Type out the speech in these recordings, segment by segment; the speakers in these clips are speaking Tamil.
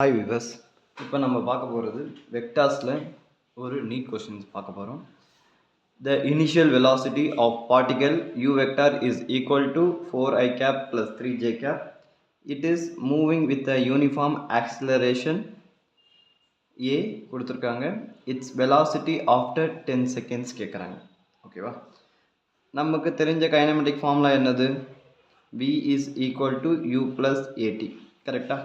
ஹாய் விவஸ், இப்போ நம்ம பார்க்க போகிறது வெக்டார்ஸில் ஒரு நீட் கொஸ்டின்ஸ் பார்க்க போகிறோம். The initial velocity of particle u vector is equal to 4i cap plus 3j cap. It is moving with a uniform acceleration a கொடுத்துருக்காங்க. Its velocity after 10 seconds கேட்குறாங்க. ஓகேவா? நமக்கு தெரிஞ்ச கைனமெட்டிக் ஃபார்முலா என்னது? v is equal to u plus at. கரெக்டா?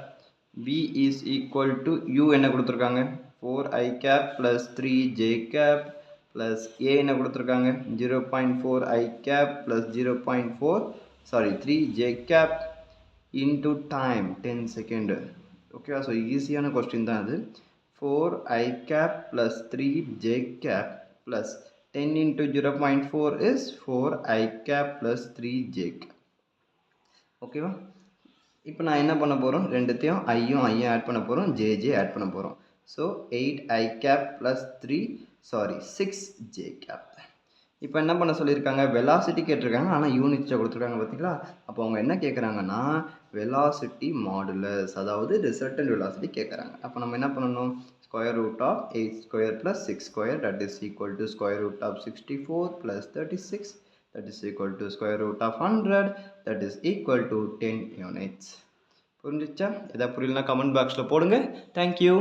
v is equal to u என்ன கொடுத்துருக்காங்க? 4i cap plus 3j cap plus a என்ன கொடுத்துருக்காங்க? 0.4i cap plus 3j cap into time 10 second. ஓகேவா? ஸோ ஈஸியான கொஸ்டின் தான் அது. 4i cap plus 3j cap plus 10 into 0.4 is 4i cap plus 3j cap. ஓகேவா? இப்போ நான் என்ன பண்ண போகிறோம்? ரெண்டுத்தையும் ஐயும் ஆட் பண்ண போகிறோம், ஜே ஆட் பண்ண போகிறோம். So 8i cap plus 6j cap. இப்போ என்ன பண்ண சொல்லியிருக்காங்க? வெலாசிட்டி கேட்டிருக்காங்க, ஆனால் யூனிட்ஸை கொடுத்துருக்காங்க. பார்த்தீங்களா? அப்போ அவங்க என்ன கேட்குறாங்கன்னா வெலாசிட்டி மாடுலஸ், அதாவது ரிசல்டன்ட் வெலாசிட்டி கேட்குறாங்க. அப்போ நம்ம என்ன பண்ணணும்? Square root of 8 square plus 6 square that is equal to square root of 64 plus 36 that is equal to square root of 100 that is equal to 10 units. புரிஞ்சிச்சா? எதா புரியலனா கமெண்ட் பாக்ஸில் போடுங்க. தேங்க்யூ.